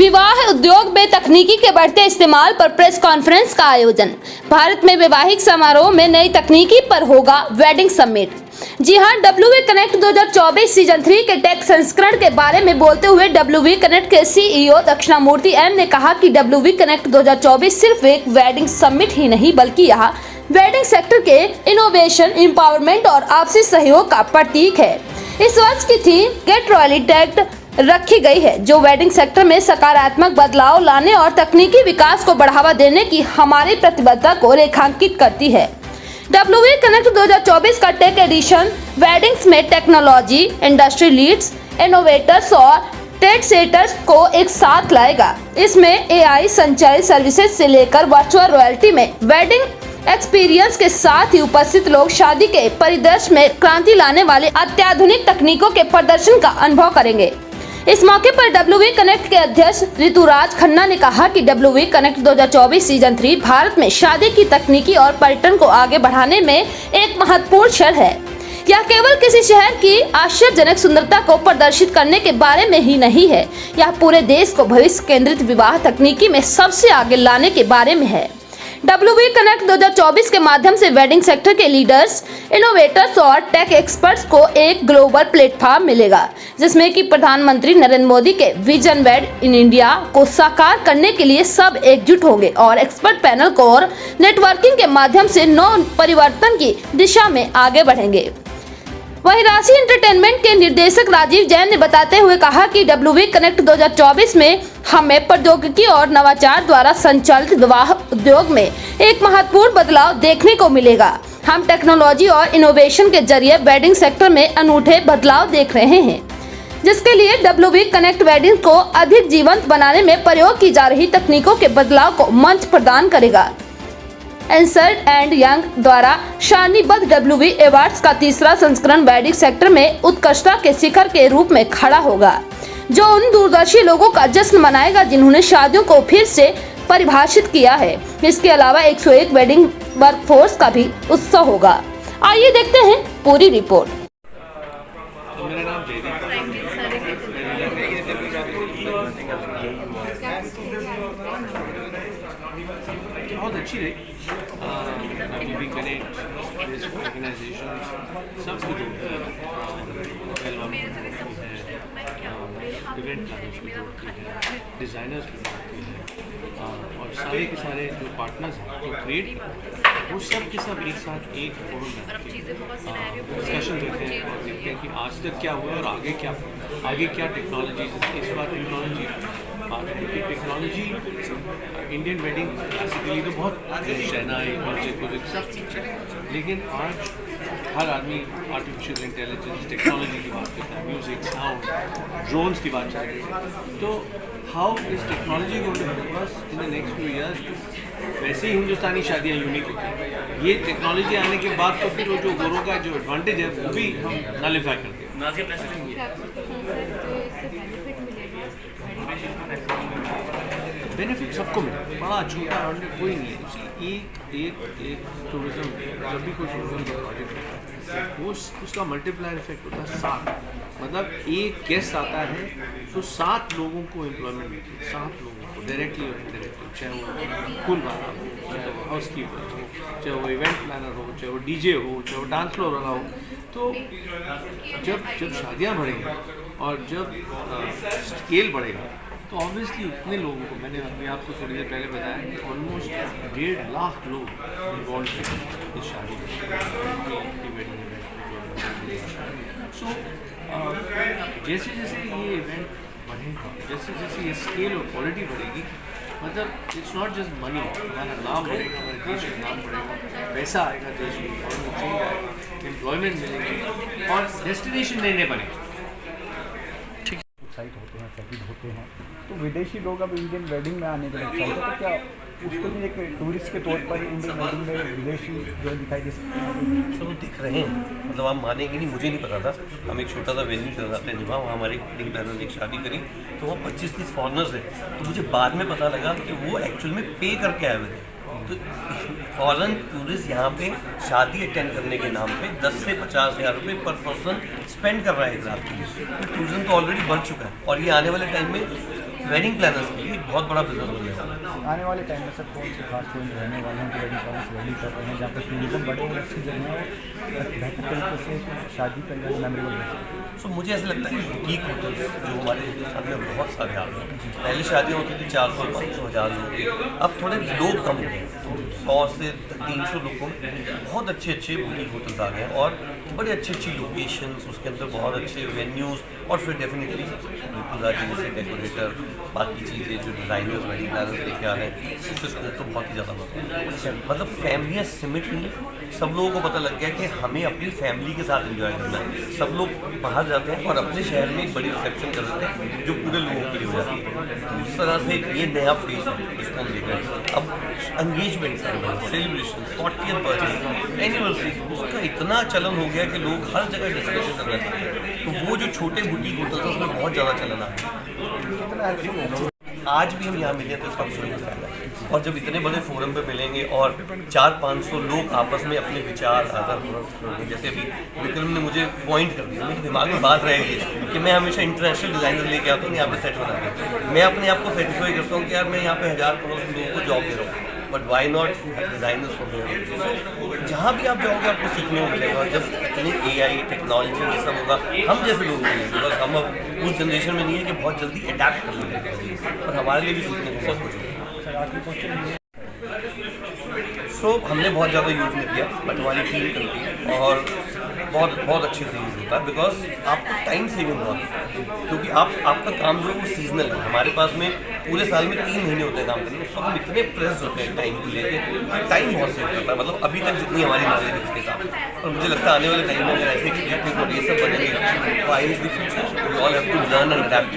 विवाह उद्योग में तकनीकी के बढ़ते इस्तेमाल पर प्रेस कॉन्फ्रेंस का आयोजन। भारत में वैवाहिक समारोह में नई तकनीकी पर होगा वेडिंग समिट। जी हां, WV कनेक्ट 2024 सीजन 3 के टेक संस्करण के बारे में बोलते हुए WV कनेक्ट के CEO दक्षिणामूर्ति M ने कहा कि WV कनेक्ट 2024 सिर्फ एक वेडिंग समिट ही नहीं बल्कि यह वेडिंग सेक्टर के इनोवेशन, एम्पावरमेंट और आपसी सहयोग का प्रतीक है। इस वर्ष की थीम गेट रॉयली टैग्ड रखी गई है, जो वेडिंग सेक्टर में सकारात्मक बदलाव लाने और तकनीकी विकास को बढ़ावा देने की हमारी प्रतिबद्धता को रेखांकित करती है। WV कनेक्ट 2024 का टेक एडिशन वेडिंग्स में टेक्नोलॉजी, इंडस्ट्री लीड्स, इनोवेटर्स और ट्रेड सेटर्स को एक साथ लाएगा। इसमें AI संचालित सर्विसेज से लेकर वर्चुअल रॉयल्टी में वेडिंग एक्सपीरियंस के साथ ही उपस्थित लोग शादी के परिदृश्य में क्रांति लाने वाले अत्याधुनिक तकनीकों के प्रदर्शन का अनुभव करेंगे। इस मौके पर WV कनेक्ट के अध्यक्ष ऋतुराज खन्ना ने कहा कि WV कनेक्ट 2024 सीजन 3 भारत में शादी की तकनीकी और पर्यटन को आगे बढ़ाने में एक महत्वपूर्ण क्षण है। यह केवल किसी शहर की आश्चर्यजनक सुंदरता को प्रदर्शित करने के बारे में ही नहीं है, यह पूरे देश को भविष्य केंद्रित विवाह तकनीकी में सबसे आगे लाने के बारे में है। WV कनेक्ट 2024 के माध्यम से वेडिंग सेक्टर के लीडर्स, इनोवेटर्स और टेक एक्सपर्ट्स को एक ग्लोबल प्लेटफॉर्म मिलेगा, जिसमें कि प्रधानमंत्री नरेंद्र मोदी के विजन वेड इन इंडिया को साकार करने के लिए सब एकजुट होंगे और एक्सपर्ट पैनल को और नेटवर्किंग के माध्यम से नौ परिवर्तन की दिशा में आगे बढ़ेंगे। वहीं राशि एंटरटेनमेंट के निर्देशक राजीव जैन ने बताते हुए कहा कि WV कनेक्ट 2024 में हमें प्रौद्योगिकी और नवाचार द्वारा संचालित विवाह उद्योग में एक महत्वपूर्ण बदलाव देखने को मिलेगा। हम टेक्नोलॉजी और इनोवेशन के जरिए वेडिंग सेक्टर में अनूठे बदलाव देख रहे हैं, जिसके लिए WV कनेक्ट वेडिंग को अधिक जीवंत बनाने में प्रयोग की जा रही तकनीकों के बदलाव को मंच प्रदान करेगा। एंसर्ड एंड यंग द्वारा श्रेणीबद्ध WV अवार्ड्स का तीसरा संस्करण वेडिंग सेक्टर में उत्कृष्टता के शिखर के रूप में खड़ा होगा, जो उन दूरदर्शी लोगों का जश्न मनाएगा जिन्होंने शादियों को फिर से परिभाषित किया है। इसके अलावा 101 वेडिंग वर्कफोर्स का भी उत्सव होगा। आइए देखते हैं पूरी रिपोर्ट। बहुत अच्छी रही। WV कनेक्ट ऑर्गेनाइजेशन सब कुछ इवेंट प्लानर्स की जोड़ती है, डिज़ाइनर्स की जोड़ती है और सारे के सारे जो पार्टनर्स हैं जो क्रिएट करते हैं वो सब के सब एक साथ एक फोरम में डिस्कशन देते हैं और देखते हैं कि आज तक क्या हुआ और आगे क्या टेक्नोलॉजी। इस बार टेक्नोलॉजी इंडियन वेडिंग बेसिकली तो बहुत शहनाई म्यूजिक सब, लेकिन आज हर आदमी आर्टिफिशियल इंटेलिजेंस टेक्नोलॉजी की बात करता है, म्यूजिक, साउंड, ड्रोन्स की बात चल रही है। तो how is technology going to help us in the next few years. वैसे ही हिंदुस्तानी शादियाँ यूनिक होती हैं, ये टेक्नोलॉजी आने के बाद तो फिर वो जो गोरों का जो एडवांटेज है वो भी हम नलिफाई करते हैं। बेनिफिट सबको मिले, बड़ा छोटा कोई नहीं है। एक टूरिज्म, जब भी कोई टूरिज्म का प्रोजेक्ट होता है वो उसका मल्टीप्लायर इफेक्ट होता है 7। मतलब एक गेस्ट आता है तो 7 लोगों को एम्प्लॉयमेंट मिलती है, 7 लोगों को डायरेक्टली और इनडायरेक्टली, चाहे वो फूल वाला हो, चाहे वो हाउस कीपर हो, चाहे वो इवेंट प्लानर हो, चाहे वो DJ हो, चाहे वो डांस फ्लोर वाला हो। तो जब शादियाँ बढ़ेंगी और जब स्केल बढ़ेगा तो ऑब्वियसली उतने लोगों को, मैंने अपने आपको थोड़ी देर पहले बताया कि ऑलमोस्ट 1.5 लाख लोग इन्वॉल्व हैं इस शादी में। सो जैसे जैसे ये इवेंट बढ़ेगा, जैसे जैसे ये स्केल और क्वालिटी बढ़ेगी, मतलब इट्स नॉट जस्ट मनी, हमारा नाम बढ़ेगा, हमारे देश का नाम बढ़ेगा, पैसा आएगा देश में, चेंज आएगा, एम्प्लॉयमेंट मिलेगी और डेस्टिनेशन नए नए बनेंगे। एक्साइट होते हैं, एक्साइटेड होते हैं, तो विदेशी लोग अब इंडियन वेडिंग में आने के लिए एक्साइट है, तो क्या उसको भी एक टूरिस्ट के तौर पर इंडियन वेडिंग में विदेशी जो दिखाई दे सकते हैं? सब दिख रहे हैं, मतलब आप मानेंगे नहीं, मुझे नहीं पता था। हम एक छोटा सा वेन्यू चलाते हैं वहाँ हमारे वेडिंग प्लानर ने एक शादी करी, तो वहाँ 25-30 फॉरनर्स हैं। तो मुझे बाद में पता लगा कि वो एक्चुअल में पे करके आए हुए थे। तो फॉरेन टूरिस्ट यहाँ पे शादी अटेंड करने के नाम पे 10 से 50 हज़ार रुपये पर पर्सन स्पेंड कर रहा है एक रात के लिए। तो टूरिज्म तो ऑलरेडी बढ़ चुका है और ये आने वाले टाइम में वेडिंग प्लानर्स के लिए एक बहुत बड़ा बिजनेस बनने वाला है। आने वाले टाइम में सर कौन से खास पॉइंट रहने वाले हैं जो वेडिंग प्लानर्स रेडी कर रहे हैं जहाँ पर टूरिज्म बढ़े और अच्छी जगह है और बेहतर तरीके से शादी का या मेमोरेबल हो। सो मुझे ऐसा लगता है कि बुटीक होटल्स जो हमारे हिंदुस्तान में बहुत सारे आ गए हैं। पहले शादियाँ होती थी 400, 500, 1000 लोग, अब थोड़े लोग कम हो गए हैं, 100 से 300 लोगों में बहुत अच्छे अच्छे बुटीक होटल्स आ गए हैं और बड़े अच्छी अच्छी लोकेशंस, उसके अंदर बहुत अच्छे वेन्यूज़ और फिर डेफिनेटली बिल्कुल जी जैसे डेकोरेटर, बाकी चीज़ें जो डिज़ाइनर्स वेडिंग प्लानर्स लेके आ रहे हैं, उससे स्कोप तो बहुत ही ज़्यादा होता है। मतलब फैमिलियाँ सिमट रही हैं, सब लोगों को पता लग गया कि हमें अपनी फैमिली के साथ एंजॉय करना है। सब लोग बाहर जाते हैं और अपने शहर में एक बड़ी रिसेप्शन कर देते हैं जो पूरे लोगों के लिए हो जाती है। तो उस तरह से ये नया फेज है जिसको हम देख रहे हैं। अब engagement celebration, 40th birthday, anniversary, उसका इतना चलन हो गया कि लोग हर जगह डेस्टिनेशन करना चाहते हैं। तो वो जो छोटे बुटीक होटल थे उसमें बहुत ज़्यादा चलन आ गया। आज भी हम यहाँ मिले तो इसका शुरू हो जाएगा और जब इतने बड़े फोरम पे मिलेंगे और 400-500 लोग आपस में अपने विचार आदान प्रदान, जैसे अभी विक्रम ने मुझे पॉइंट कर दिया, मेरे दिमाग में बात रहेगी कि मैं हमेशा इंटरनेशनल डिज़ाइनर लेके आता हूँ यहाँ पे सेट बना के। मैं अपने आप को सेटिस्फाई करता हूँ कि यार मैं यहाँ पे 1000-1500 लोगों को जॉब दे रहा हूँ, but why not designers for their. जहाँ भी आप जाओगे आपको सीखने को मिलेगा और जब इतनी AI टेक्नोलॉजी ये सब होगा हम जैसे लोग मिलेंगे, बिकॉज हम अब उस जनरेशन में नहीं है कि बहुत जल्दी अडेप्ट कर लेंगे और हमारे लिए भी सीखने को बहुत कुछ होगा। सो हमने बहुत ज़्यादा यूज़ नहीं किया बट हमारी टीम करती है और बहुत अच्छे से यूज़ होता है बिकॉज आपको टाइम सेविंग बहुत है, क्योंकि आपका काम जो है वो सीजनल है। हमारे पास में पूरे साल में 3 महीने होते हैं काम करने, उस वक्त हम इतने प्रेस होते हैं टाइम को लेके, टाइम बहुत सेव करता है। मतलब अभी तक जितनी हमारी नॉलेज है उसके हिसाब से, और मुझे लगता है आने वाले टाइम में अगर ऐसे क्रिएटिव और ये सब बनेंगे तो I in the future we all have to learn and adapt.